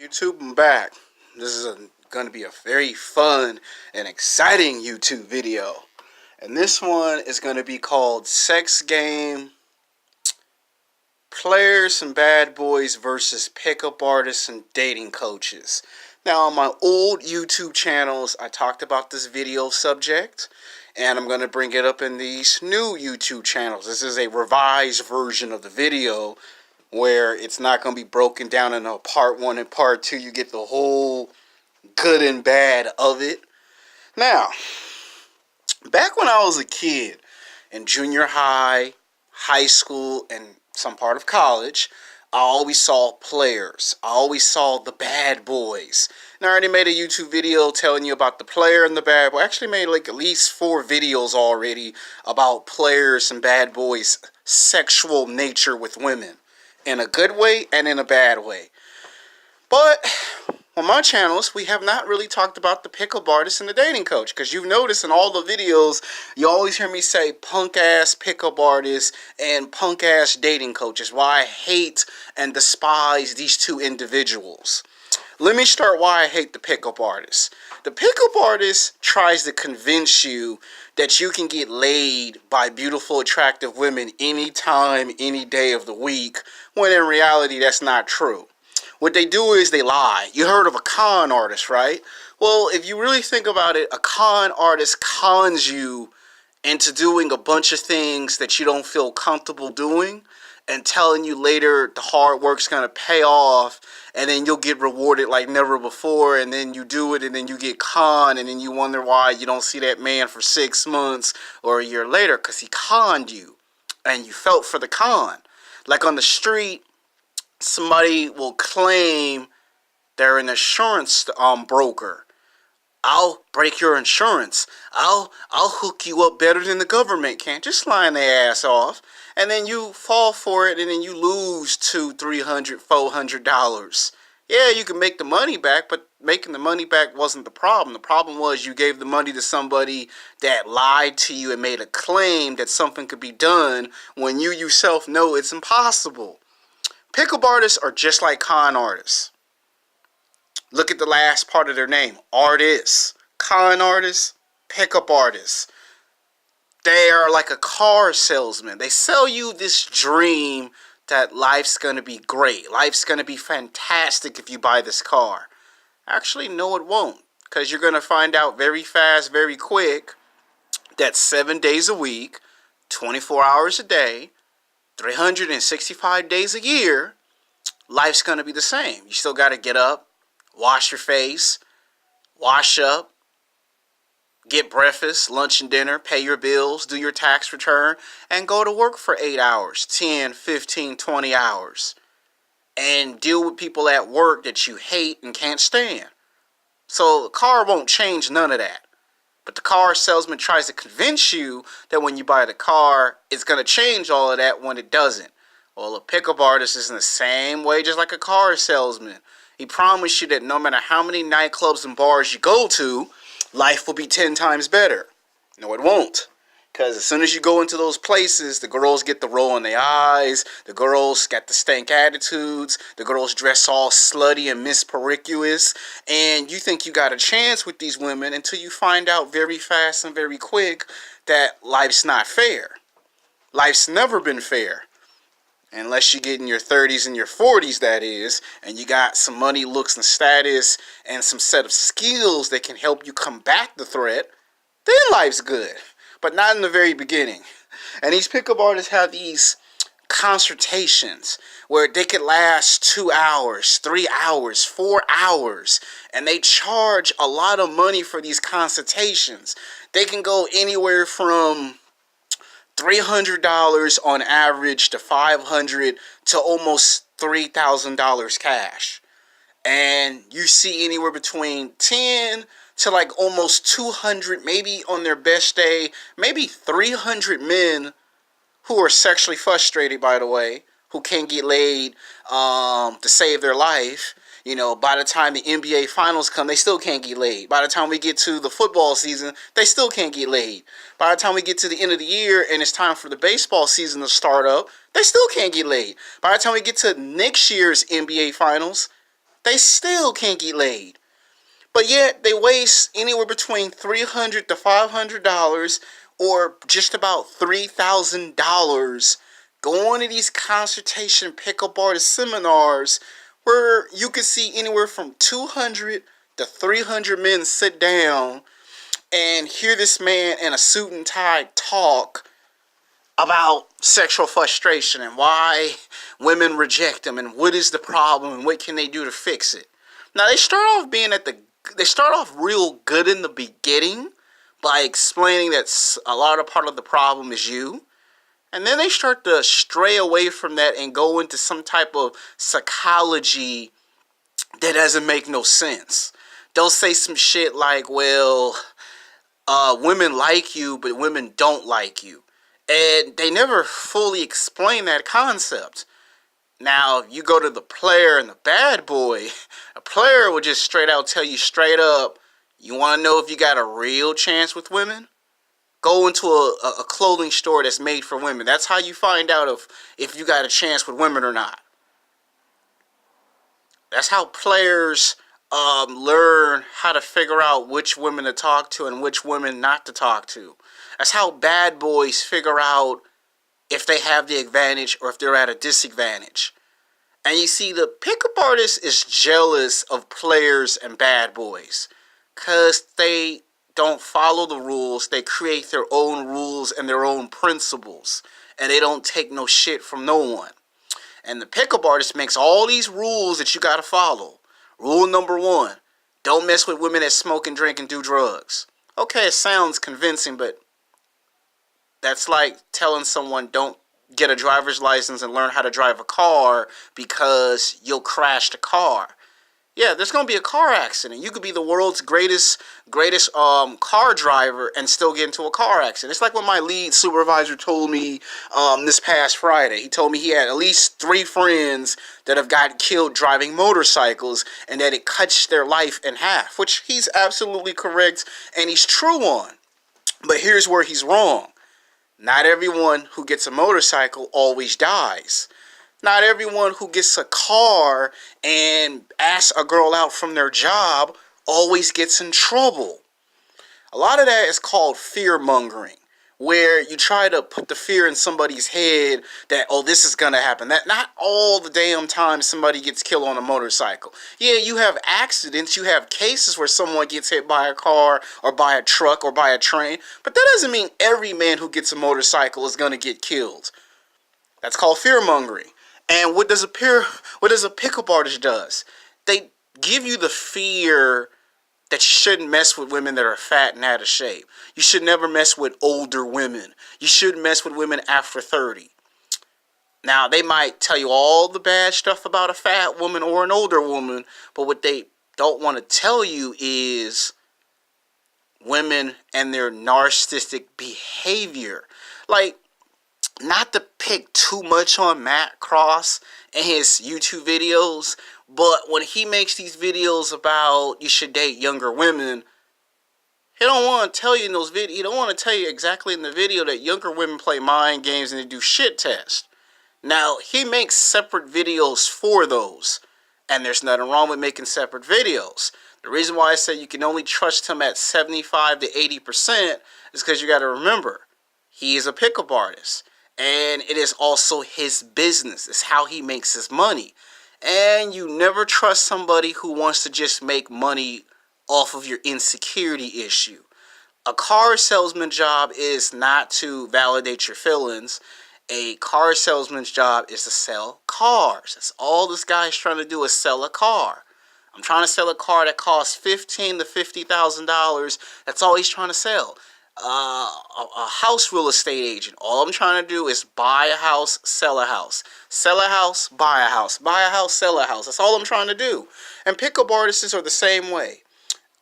YouTube, I'm back. This is going to be a very fun and exciting YouTube video. And this one is going to be called Sex Game Players and Bad Boys versus Pickup Artists and Dating Coaches. Now, on my old YouTube channels, I talked about this video subject, and I'm going to bring it up in these new YouTube channels. This is a revised version of the video where it's not going to be broken down into part 1 and part 2. You get the whole good and bad of it. Now, back when I was a kid in junior high, high school, and some part of college, I always saw players. I always saw the bad boys. And I already made a YouTube video telling you about the player and the bad boy. I actually made like at least 4 videos already about players and bad boys' sexual nature with women. In a good way and in a bad way. But on my channels, we have not really talked about the pickup artist and the dating coach. Because you've noticed in all the videos, you always hear me say punk-ass pickup artists and punk-ass dating coaches. Why I hate and despise these two individuals. Let me start why I hate the pickup artist. The pickup artist tries to convince you that you can get laid by beautiful, attractive women anytime, any day of the week, when in reality that's not true. What they do is they lie. You heard of a con artist, right? Well, if you really think about it, a con artist cons you into doing a bunch of things that you don't feel comfortable doing and telling you later the hard work's going to pay off and then you'll get rewarded like never before, and then you do it and then you get conned and then you wonder why you don't see that man for 6 months or a year later because he conned you and you felt for the con. Like on the street, somebody will claim they're an insurance broker. I'll break your insurance. I'll hook you up better than the government can. Just lying their ass off. And then you fall for it and then you lose $200, $300, $400. Yeah, you can make the money back, but making the money back wasn't the problem. The problem was you gave the money to somebody that lied to you and made a claim that something could be done when you yourself know it's impossible. Pickup artists are just like con artists. Look at the last part of their name. Artists. Con artists. Pickup artists. They are like a car salesman. They sell you this dream that life's going to be great. Life's going to be fantastic if you buy this car. Actually, no it won't. Because you're going to find out very fast, very quick, that 7 days a week, 24 hours a day, 365 days a year, life's going to be the same. You still got to get up, wash your face, wash up, get breakfast, lunch and dinner, pay your bills, do your tax return, and go to work for 8 hours, 10, 15, 20 hours. And deal with people at work that you hate and can't stand. So the car won't change none of that. But the car salesman tries to convince you that when you buy the car, it's going to change all of that when it doesn't. Well, a pickup artist is in the same way, just like a car salesman. He promised you that no matter how many nightclubs and bars you go to, life will be 10 times better. No, it won't. Because as soon as you go into those places, the girls get the roll in their eyes, the girls got the stank attitudes, the girls dress all slutty and mispromiscuous, and you think you got a chance with these women until you find out very fast and very quick that life's not fair. Life's never been fair. Unless you get in your 30s and your 40s, that is, and you got some money, looks, and status, and some set of skills that can help you combat the threat, then life's good. But not in the very beginning. And these pickup artists have these consultations where they could last 2 hours, 3 hours, 4 hours, and they charge a lot of money for these consultations. They can go anywhere from $300 on average to $500 to almost $3,000 cash. And you see anywhere between 10 to like almost 200, maybe on their best day, maybe 300 men who are sexually frustrated, by the way, who can't get laid to save their life. You know, by the time the NBA finals come, they still can't get laid. By the time we get to the football season, they still can't get laid. By the time we get to the end of the year and it's time for the baseball season to start up, they still can't get laid. By the time we get to next year's NBA finals, They still can't get laid. But yet they waste anywhere between $300 to $500 or just about $3,000 going to these consultation pickup artist seminars where you can see anywhere from 200 to 300 men sit down and hear this man in a suit and tie talk about sexual frustration and why women reject them and what is the problem and what can they do to fix it. Now they start off real good in the beginning by explaining that a lot of part of the problem is you. And then they start to stray away from that and go into some type of psychology that doesn't make no sense. They'll say some shit like, well, women like you, but women don't like you. And they never fully explain that concept. Now, you go to the player and the bad boy, a player will just straight out tell you straight up, you want to know if you got a real chance with women? Go into a clothing store that's made for women. That's how you find out if you got a chance with women or not. That's how players learn how to figure out which women to talk to and which women not to talk to. That's how bad boys figure out if they have the advantage or if they're at a disadvantage. And you see, the pickup artist is jealous of players and bad boys because they don't follow the rules. They create their own rules and their own principles, and they don't take no shit from no one. And the pickup artist makes all these rules that you gotta follow. Rule number 1, don't mess with women that smoke and drink and do drugs. Okay, it sounds convincing, but that's like telling someone don't get a driver's license and learn how to drive a car because you'll crash the car. Yeah, there's going to be a car accident. You could be the world's greatest car driver and still get into a car accident. It's like what my lead supervisor told me this past Friday. He told me he had at least 3 friends that have gotten killed driving motorcycles and that it cuts their life in half, which he's absolutely correct and he's true on. But here's where he's wrong. Not everyone who gets a motorcycle always dies. Not everyone who gets a car and asks a girl out from their job always gets in trouble. A lot of that is called fear-mongering, where you try to put the fear in somebody's head that, oh, this is going to happen. That not all the damn time somebody gets killed on a motorcycle. Yeah, you have accidents, you have cases where someone gets hit by a car or by a truck or by a train, but that doesn't mean every man who gets a motorcycle is going to get killed. That's called fear-mongering. And what does a pickup artist does? They give you the fear that you shouldn't mess with women that are fat and out of shape. You should never mess with older women. You shouldn't mess with women after 30. Now, they might tell you all the bad stuff about a fat woman or an older woman, but what they don't want to tell you is women and their narcissistic behavior. Like, not to pick too much on Matt Cross and his YouTube videos, but when he makes these videos about you should date younger women, he don't want to tell you in those videos. He don't want to tell you exactly in the video that younger women play mind games and they do shit tests. Now, he makes separate videos for those, and there's nothing wrong with making separate videos. The reason why I say you can only trust him at 75 to 80% is because you got to remember, he is a pickup artist. And it is also his business. It's how he makes his money. And you never trust somebody who wants to just make money off of your insecurity issue. A car salesman job is not to validate your feelings. A car salesman's job is to sell cars. That's all this guy's trying to do is sell a car. I'm trying to sell a car that costs $15,000 to $50,000. That's all he's trying to sell. A house real estate agent. All I'm trying to do is buy a house, sell a house. Sell a house, buy a house. Buy a house, sell a house. That's all I'm trying to do. And pickup artists are the same way.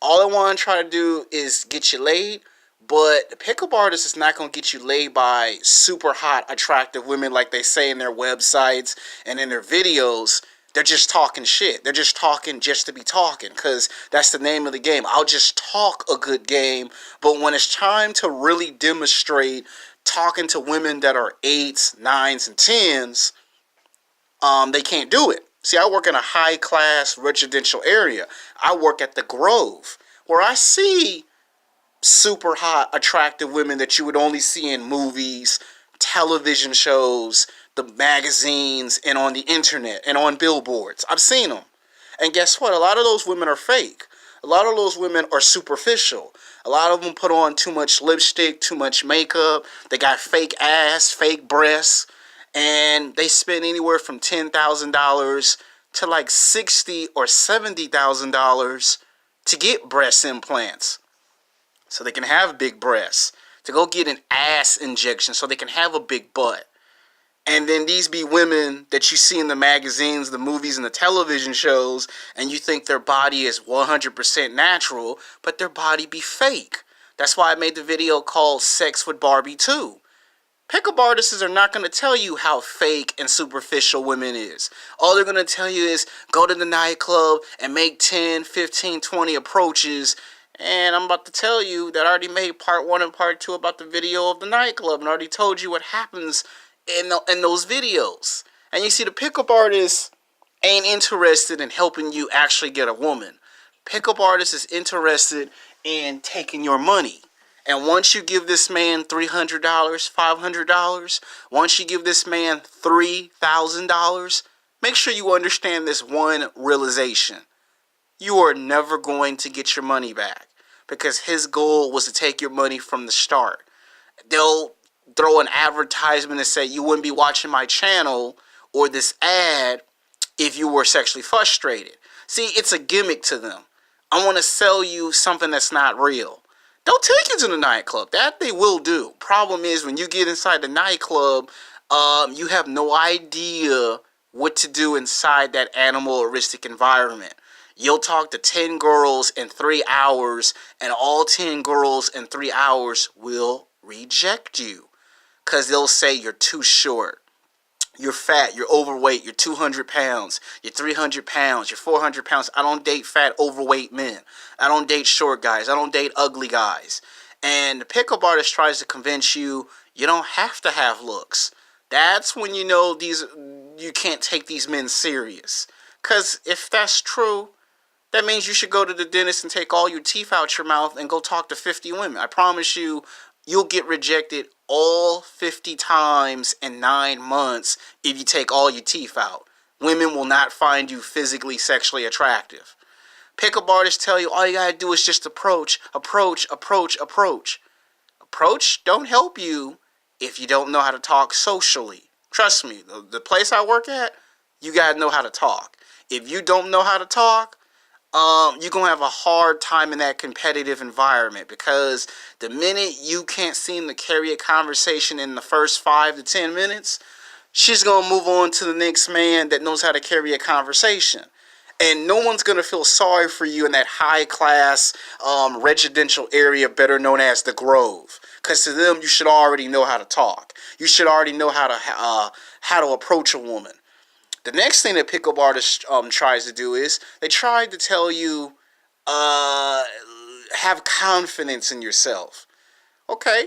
All I want to try to do is get you laid, but the pickup artist is not going to get you laid by super hot, attractive women like they say in their websites and in their videos. They're just talking shit. They're just talking just to be talking because that's the name of the game. I'll just talk a good game, but when it's time to really demonstrate talking to women that are 8s, 9s, and 10s, they can't do it. See, I work in a high-class residential area. I work at the Grove, where I see super hot, attractive women that you would only see in movies, television shows, the magazines, and on the internet, and on billboards. I've seen them. And guess what? A lot of those women are fake. A lot of those women are superficial. A lot of them put on too much lipstick, too much makeup. They got fake ass, fake breasts, and they spend anywhere from $10,000 to like $60,000 or $70,000 to get breast implants, so they can have big breasts, to go get an ass injection so they can have a big butt. And then these be women that you see in the magazines, the movies, and the television shows, and you think their body is 100% natural, but their body be fake. That's why I made the video called Sex with Barbie 2. Pickup artists are not going to tell you how fake and superficial women is. All they're going to tell you is go to the nightclub and make 10, 15, 20 approaches. And I'm about to tell you that I already made part 1 and part 2 about the video of the nightclub, and I already told you what happens in those videos. And you see, the pickup artist ain't interested in helping you actually get a woman. Pickup artist is interested in taking your money. And once you give this man $300, $500, once you give this man $3,000, make sure you understand this one realization. You are never going to get your money back, because his goal was to take your money from the start. They'll throw an advertisement and say you wouldn't be watching my channel or this ad if you were sexually frustrated. See, it's a gimmick to them. I want to sell you something that's not real. They'll take you to the nightclub. That they will do. Problem is, when you get inside the nightclub, you have no idea what to do inside that animalistic environment. You'll talk to 10 girls in 3 hours, and all 10 girls in 3 hours will reject you, because they'll say you're too short, you're fat, you're overweight, you're 200 pounds, you're 300 pounds, you're 400 pounds. I don't date fat, overweight men. I don't date short guys. I don't date ugly guys. And the pickup artist tries to convince you you don't have to have looks. That's when you know you can't take these men serious. Because if that's true, that means you should go to the dentist and take all your teeth out your mouth and go talk to 50 women. I promise you, you'll get rejected all 50 times in 9 months if you take all your teeth out. Women will not find you physically, sexually attractive. Pickup artists tell you all you gotta do is just approach. Approach don't help you if you don't know how to talk socially. Trust me, the place I work at, you gotta know how to talk. If you don't know how to talk, you're going to have a hard time in that competitive environment, because the minute you can't seem to carry a conversation in the first 5 to 10 minutes, she's going to move on to the next man that knows how to carry a conversation. And no one's going to feel sorry for you in that high-class residential area better known as the Grove, because to them, you should already know how to talk. You should already know how to approach a woman. The next thing that pickup artist tries to do is they try to tell you, have confidence in yourself. Okay.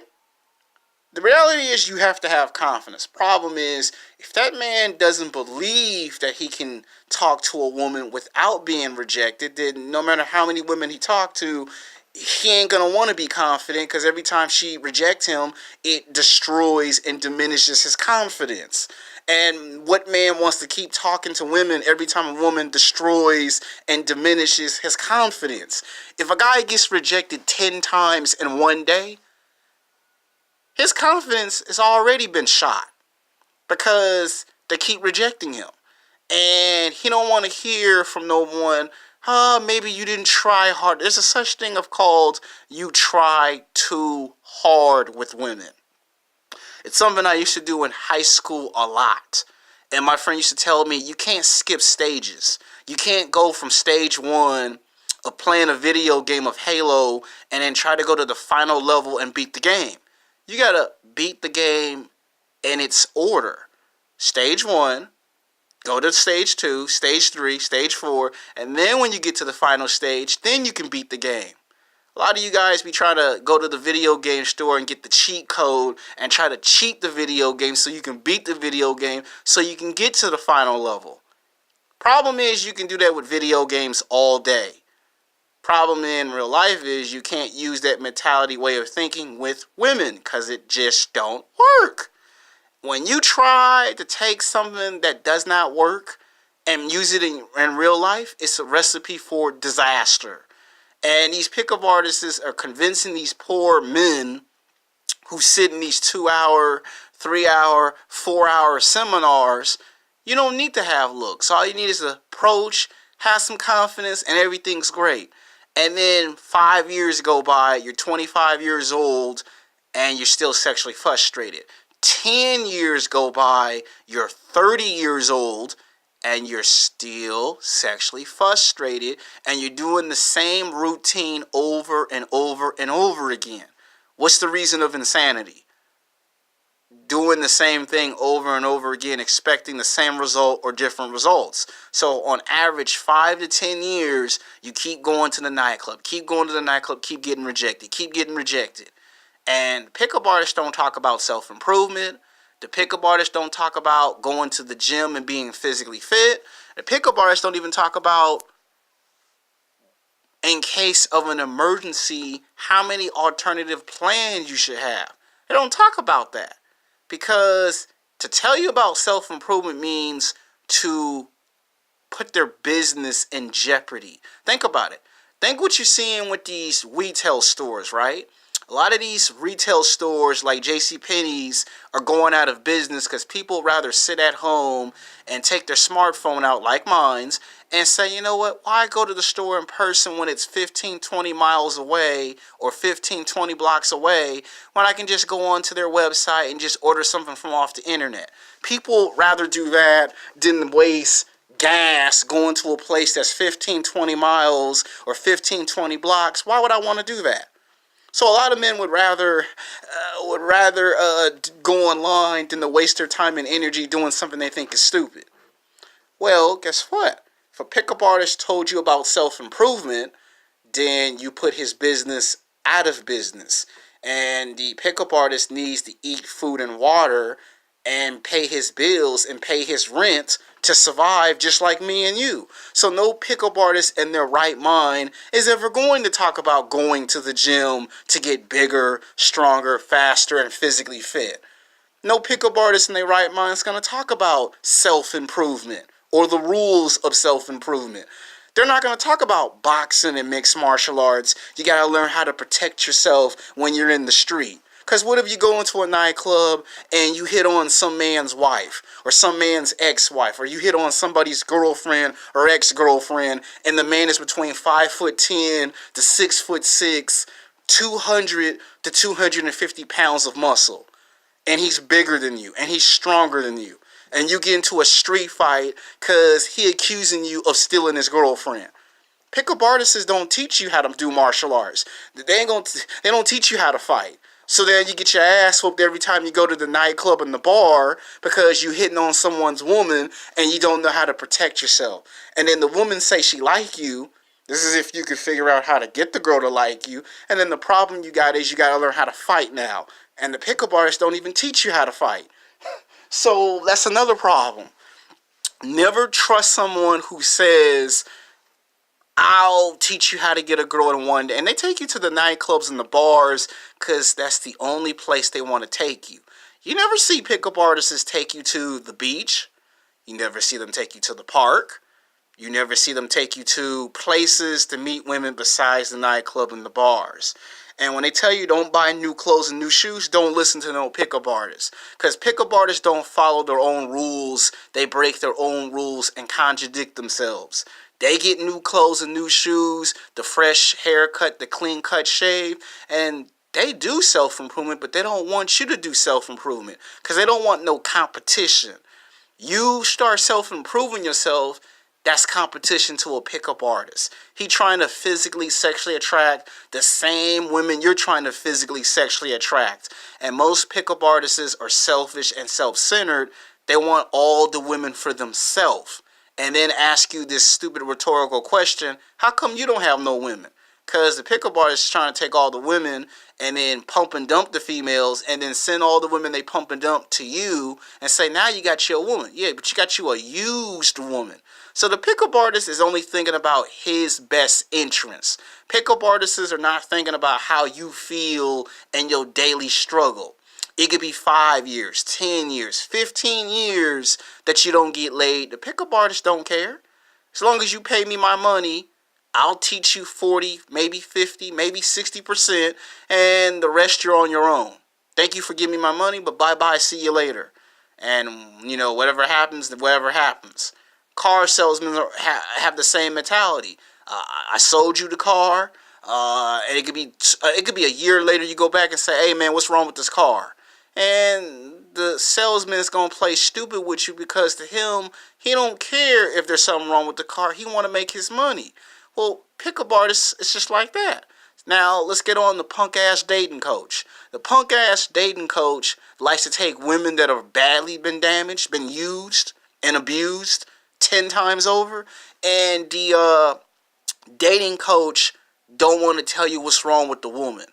The reality is you have to have confidence. Problem is, if that man doesn't believe that he can talk to a woman without being rejected, then no matter how many women he talked to, he ain't going to want to be confident, because every time she rejects him, it destroys and diminishes his confidence. And what man wants to keep talking to women every time a woman destroys and diminishes his confidence? If a guy gets rejected 10 times in one day, his confidence has already been shot, because they keep rejecting him. And he don't want to hear from no one, maybe you didn't try hard. There's a such thing of called you try too hard with women. It's something I used to do in high school a lot. And my friend used to tell me, you can't skip stages. You can't go from stage 1 of playing a video game of Halo and then try to go to the final level and beat the game. You got to beat the game in its order. Stage 1, go to stage 2, stage 3, stage 4, and then when you get to the final stage, then you can beat the game. A lot of you guys be trying to go to the video game store and get the cheat code and try to cheat the video game so you can beat the video game so you can get to the final level. Problem is, you can do that with video games all day. Problem in real life is you can't use that mentality way of thinking with women because it just don't work. When you try to take something that does not work and use it in real life, it's a recipe for disaster. And these pickup artists are convincing these poor men who sit in these 2 hour, 3 hour, 4 hour seminars. You don't need to have looks. All you need is an approach, have some confidence, and everything's great. And then 5 years go by, you're 25 years old, and you're still sexually frustrated. 10 years go by, you're 30 years old, and you're still sexually frustrated, and you're doing the same routine over and over and over again. What's the reason of insanity? Doing the same thing over and over again, expecting the same result or different results. So on average, 5 to 10 years, you keep going to the nightclub, keep going to the nightclub, keep getting rejected, keep getting rejected. And pickup artists don't talk about self-improvement. The pickup artists don't talk about going to the gym and being physically fit. The pickup artists don't even talk about, in case of an emergency, how many alternative plans you should have. They don't talk about that. Because to tell you about self-improvement means to put their business in jeopardy. Think about it. Think what you're seeing with these retail stores, right? A lot of these retail stores like JCPenney's are going out of business because people rather sit at home and take their smartphone out like mine's and say, you know what, why go to the store in person when it's 15, 20 miles away or 15, 20 blocks away when I can just go onto their website and just order something from off the internet? People rather do that than waste gas going to a place that's 15, 20 miles or 15, 20 blocks. Why would I want to do that? So a lot of men would rather go online than to waste their time and energy doing something they think is stupid. Well, guess what? If a pickup artist told you about self-improvement, then you put his business out of business. And the pickup artist needs to eat food and water and pay his bills and pay his rent to survive, just like me and you. So no pickup artist in their right mind is ever going to talk about going to the gym to get bigger, stronger, faster, and physically fit. No pickup artist in their right mind is going to talk about self-improvement or the rules of self-improvement. They're not going to talk about boxing and mixed martial arts. You got to learn how to protect yourself when you're in the street. Because what if you go into a nightclub and you hit on some man's wife or some man's ex-wife, or you hit on somebody's girlfriend or ex-girlfriend, and the man is between 5'10" to 6'6", 200 to 250 pounds of muscle, and he's bigger than you and he's stronger than you, and you get into a street fight because he accusing you of stealing his girlfriend. Pickup artists don't teach you how to do martial arts. They don't teach you how to fight. So then you get your ass whooped every time you go to the nightclub and the bar because you hitting on someone's woman and you don't know how to protect yourself. And then the woman say she like you. This is if you can figure out how to get the girl to like you. And then the problem you got is you got to learn how to fight now. And the pickup artists don't even teach you how to fight. So that's another problem. Never trust someone who says, I'll teach you how to get a girl in one day. And they take you to the nightclubs and the bars because that's the only place they want to take you. You never see pickup artists take you to the beach. You never see them take you to the park. You never see them take you to places to meet women besides the nightclub and the bars. And when they tell you don't buy new clothes and new shoes, don't listen to no pickup artists. Because pickup artists don't follow their own rules. They break their own rules and contradict themselves. They get new clothes and new shoes, the fresh haircut, the clean cut shave, and they do self-improvement, but they don't want you to do self-improvement because they don't want no competition. You start self-improving yourself, that's competition to a pickup artist. He trying to physically, sexually attract the same women you're trying to physically, sexually attract. And most pickup artists are selfish and self-centered. They want all the women for themselves. And then ask you this stupid rhetorical question, how come you don't have no women? Because the pickup artist is trying to take all the women and then pump and dump the females and then send all the women they pump and dump to you and say, now you got you a woman. Yeah, but you got you a used woman. So the pickup artist is only thinking about his best interests. Pickup artists are not thinking about how you feel and your daily struggle. It could be 5 years, 10 years, 15 years that you don't get laid. The pickup artists don't care. As long as you pay me my money, I'll teach you 40, maybe 50, maybe 60%, and the rest you're on your own. Thank you for giving me my money, but bye-bye, see you later. And, whatever happens, whatever happens. Car salesmen have the same mentality. I sold you the car, and it could be a year later you go back and say, hey, man, what's wrong with this car? And the salesman is going to play stupid with you because to him, he don't care if there's something wrong with the car. He want to make his money. Well, pickup artists, it's just like that. Now, let's get on the punk-ass dating coach. The punk-ass dating coach likes to take women that have badly been damaged, been used and abused 10 times over, and the dating coach don't want to tell you what's wrong with the woman.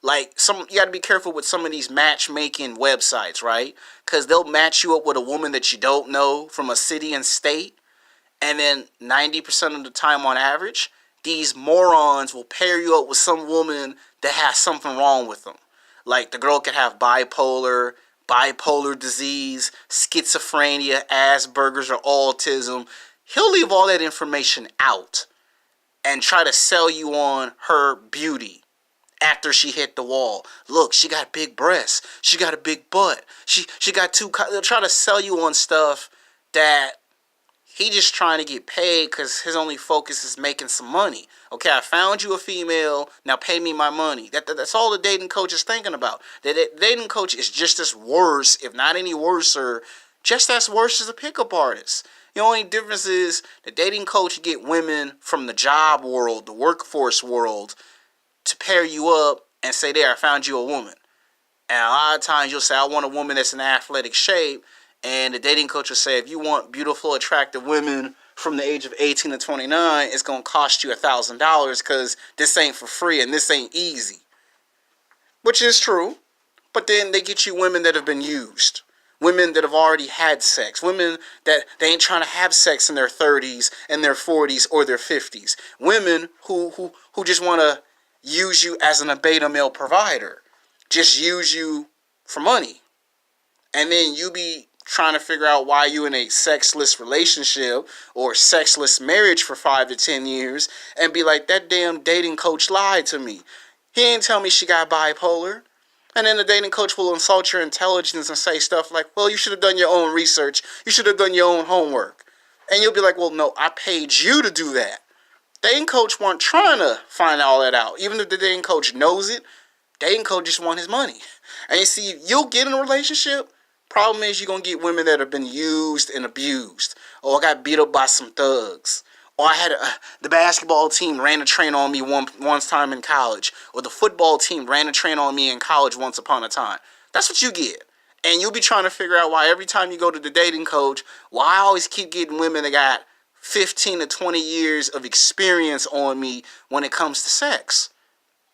Like, you got to be careful with some of these matchmaking websites, right? Because they'll match you up with a woman that you don't know from a city and state. And then 90% of the time on average, these morons will pair you up with some woman that has something wrong with them. Like, the girl could have bipolar disease, schizophrenia, Asperger's, or autism. He'll leave all that information out and try to sell you on her beauty. After she hit the wall, look, she got big breasts, she got a big butt, she got they'll try to sell you on stuff that he just trying to get paid because his only focus is making some money. Okay, I found you a female, now pay me my money. That's all the dating coach is thinking about. The dating coach is just as worse, if not any worser, just as worse as a pickup artist. The only difference is the dating coach get women from the job world, the workforce world, to pair you up and say, there, I found you a woman. And a lot of times you'll say, I want a woman that's in athletic shape. And the dating coach will say, if you want beautiful, attractive women from the age of 18 to 29, it's going to cost you $1,000 because this ain't for free and this ain't easy. Which is true. But then they get you women that have been used. Women that have already had sex. Women that they ain't trying to have sex in their 30s and their 40s or their 50s. Women who just want to use you as an beta male provider. Just use you for money. And then you be trying to figure out why you in a sexless relationship or sexless marriage for 5 to 10 years and be like, that damn dating coach lied to me. He ain't tell me she got bipolar. And then the dating coach will insult your intelligence and say stuff like, well, you should have done your own research. You should have done your own homework. And you'll be like, well, no, I paid you to do that. Dating coach weren't trying to find all that out. Even if the dating coach knows it, dating coach just want his money. And you see, you'll get in a relationship. Problem is, you're going to get women that have been used and abused. Or I got beat up by some thugs. Or I had the basketball team ran a train on me once time in college. Or the football team ran a train on me in college once upon a time. That's what you get. And you'll be trying to figure out why every time you go to the dating coach, why I always keep getting women that got 15 to 20 years of experience on me when it comes to sex.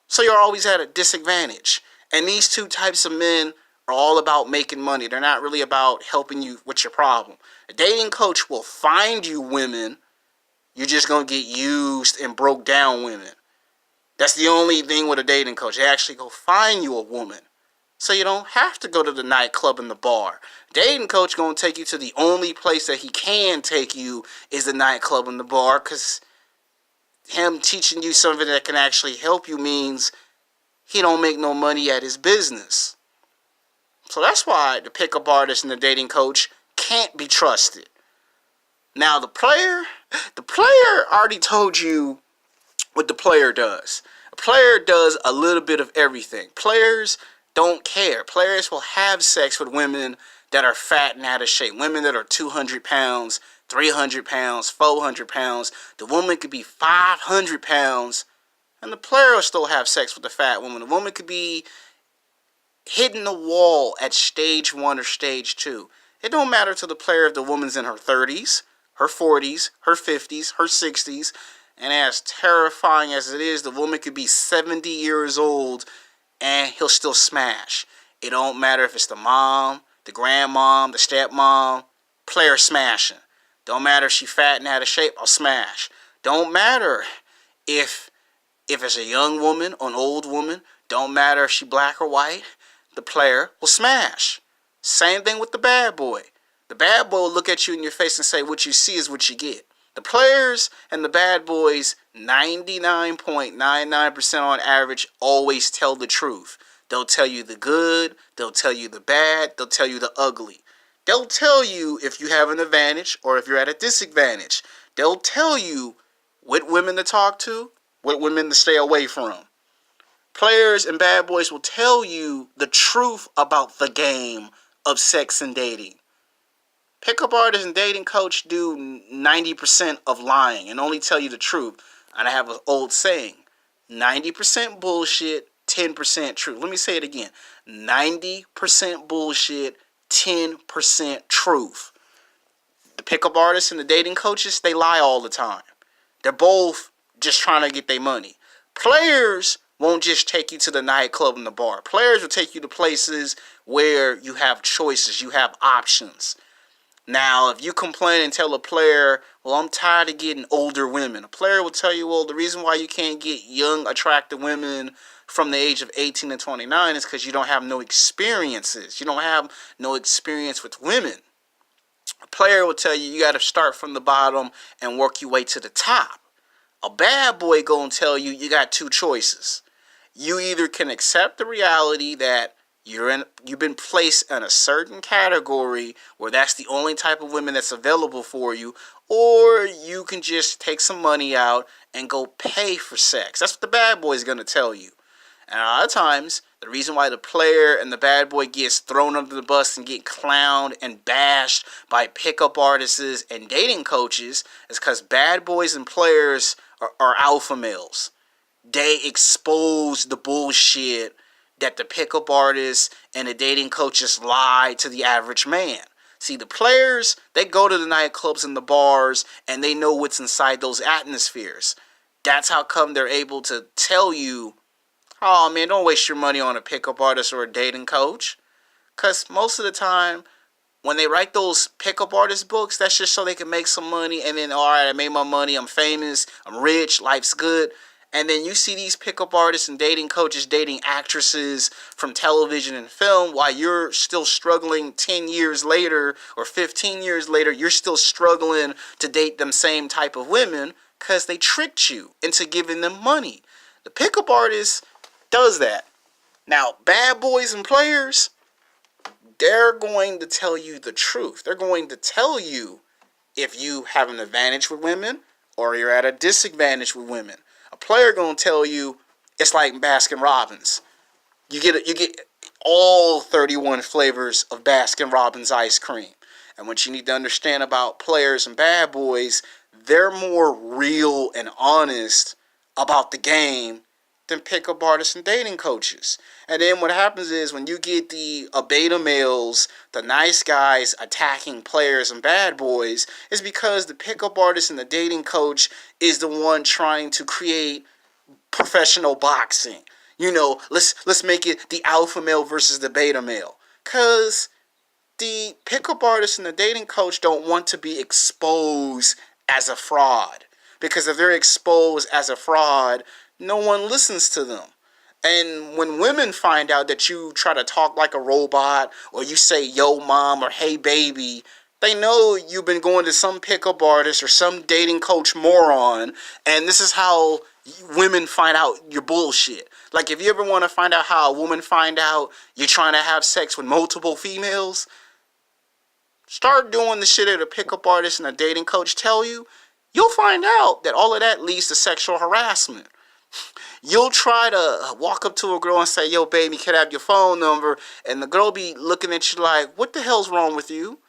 So you're always at a disadvantage. And these two types of men are all about making money. They're not really about helping you with your problem. A dating coach will find you women. You're just going to get used and broke down women. That's the only thing with a dating coach. They actually go find you a woman. So you don't have to go to the nightclub and the bar. Dating coach going to take you to the only place that he can take you is the nightclub and the bar, because him teaching you something that can actually help you means he don't make no money at his business. So that's why the pickup artist and the dating coach can't be trusted. Now the player already told you what the player does. A player does a little bit of everything. Players don't care. Players will have sex with women that are fat and out of shape. Women that are 200 pounds, 300 pounds, 400 pounds. The woman could be 500 pounds, and the player will still have sex with the fat woman. The woman could be hitting the wall at stage 1 or stage 2. It don't matter to the player if the woman's in her 30s, her 40s, her 50s, her 60s. And as terrifying as it is, the woman could be 70 years old and he'll still smash. It don't matter if it's the mom, the grandmom, the stepmom, player smashing. Don't matter if she fat and out of shape, I'll smash. Don't matter if it's a young woman or an old woman. Don't matter if she black or white. The player will smash. Same thing with the bad boy. The bad boy will look at you in your face and say, what you see is what you get. The players and the bad boys, 99.99% on average, always tell the truth. They'll tell you the good, they'll tell you the bad, they'll tell you the ugly. They'll tell you if you have an advantage or if you're at a disadvantage. They'll tell you what women to talk to, what women to stay away from. Players and bad boys will tell you the truth about the game of sex and dating. Pickup artists and dating coach do 90% of lying and only tell you the truth. And I have an old saying, 90% bullshit, 10% truth. Let me say it again. 90% bullshit, 10% truth. The pickup artists and the dating coaches, they lie all the time. They're both just trying to get their money. Players won't just take you to the nightclub and the bar. Players will take you to places where you have choices, you have options. Now, if you complain and tell a player, well, I'm tired of getting older women, a player will tell you, well, the reason why you can't get young, attractive women from the age of 18 to 29 is because you don't have no experiences. You don't have no experience with women. A player will tell you, you got to start from the bottom and work your way to the top. A bad boy gonna tell you, you got two choices. You either can accept the reality that you've been placed in a certain category where that's the only type of women that's available for you, or you can just take some money out and go pay for sex. That's what the bad boy is going to tell you. And a lot of times, the reason why the player and the bad boy gets thrown under the bus and get clowned and bashed by pickup artists and dating coaches is because bad boys and players are alpha males. They expose the bullshit that the pickup artists and the dating coaches lie to the average man. See, the players, they go to the nightclubs and the bars, and they know what's inside those atmospheres. That's how come they're able to tell you, oh man, don't waste your money on a pickup artist or a dating coach. Because most of the time, when they write those pickup artist books, that's just so they can make some money, and then, all right, I made my money, I'm famous, I'm rich, life's good. And then you see these pickup artists and dating coaches dating actresses from television and film while you're still struggling 10 years later or 15 years later, you're still struggling to date them same type of women because they tricked you into giving them money. The pickup artist does that. Now, bad boys and players, they're going to tell you the truth. They're going to tell you if you have an advantage with women or you're at a disadvantage with women. A player gonna tell you it's like Baskin Robbins. You get all 31 flavors of Baskin Robbins ice cream. And what you need to understand about players and bad boys, they're more real and honest about the game than pickup artists and dating coaches. And then what happens is when you get the beta males, the nice guys attacking players and bad boys, is because the pickup artist and the dating coach is the one trying to create professional boxing. You know, let's make it the alpha male versus the beta male. Because the pickup artist and the dating coach don't want to be exposed as a fraud. Because if they're exposed as a fraud, no one listens to them. And when women find out that you try to talk like a robot, or you say, yo, mom, or hey, baby, they know you've been going to some pickup artist or some dating coach moron, and this is how women find out your bullshit. Like, if you ever want to find out how a woman find out you're trying to have sex with multiple females, start doing the shit that a pickup artist and a dating coach tell you. You'll find out that all of that leads to sexual harassment. You'll try to walk up to a girl and say, yo, baby, can I have your phone number? And the girl be looking at you like, what the hell's wrong with you?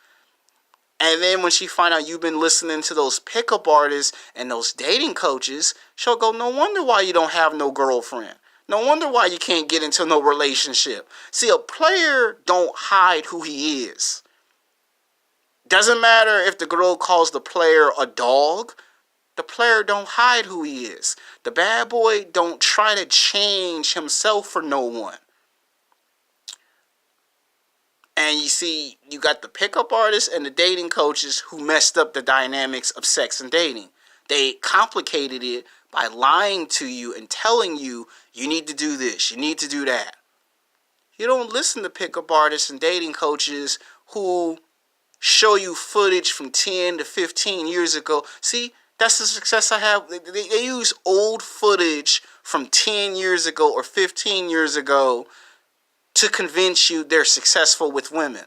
And then when she find out you've been listening to those pickup artists and those dating coaches, she'll go, no wonder why you don't have no girlfriend. No wonder why you can't get into no relationship. See, a player don't hide who he is. Doesn't matter if the girl calls the player a dog. the player don't hide who he is. The bad boy don't try to change himself for no one. And you see, you got the pickup artists and the dating coaches who messed up the dynamics of sex and dating. They complicated it by lying to you and telling you, you need to do this, you need to do that. You don't listen to pickup artists and dating coaches who show you footage from 10 to 15 years ago. See, that's the success I have. They use old footage from 10 years ago or 15 years ago to convince you they're successful with women.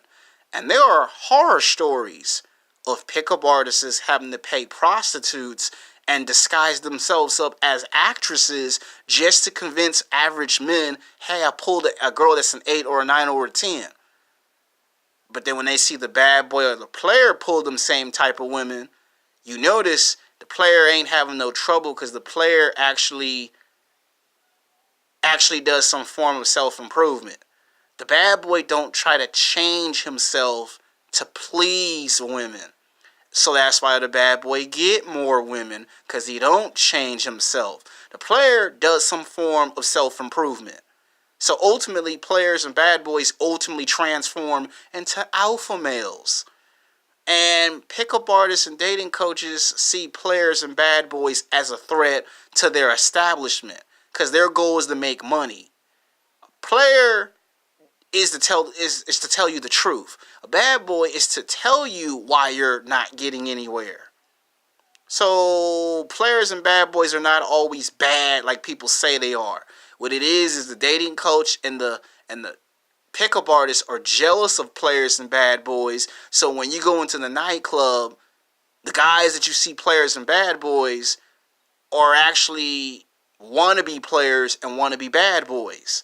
And there are horror stories of pickup artists having to pay prostitutes and disguise themselves up as actresses just to convince average men, hey, I pulled a girl that's an 8 or a 9 or a 10. But then when they see the bad boy or the player pull them same type of women, you notice the player ain't having no trouble because the player actually does some form of self-improvement. The bad boy don't try to change himself to please women. So that's why the bad boy get more women, because he don't change himself. The player does some form of self-improvement. So ultimately, players and bad boys ultimately transform into alpha males. And pickup artists and dating coaches see players and bad boys as a threat to their establishment, because their goal is to make money. A player is to tell you the truth. A bad boy is to tell you why you're not getting anywhere. So players and bad boys are not always bad like people say they are. What it is the dating coach and the pickup artists are jealous of players and bad boys. So when you go into the nightclub, the guys that you see players and bad boys are actually wannabe players and wannabe bad boys.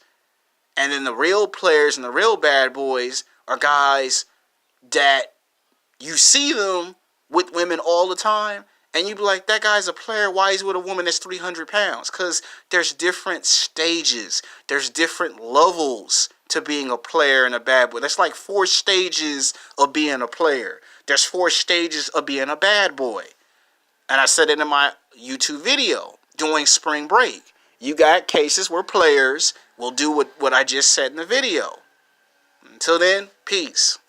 And then the real players and the real bad boys are guys that you see them with women all the time, and you be like, that guy's a player, why is he with a woman that's 300 pounds? Because there's different stages. There's different levels to being a player and a bad boy. That's like 4 stages of being a player. There's 4 stages of being a bad boy. And I said it in my YouTube video during spring break. You got cases where players will do what I just said in the video. Until then, peace.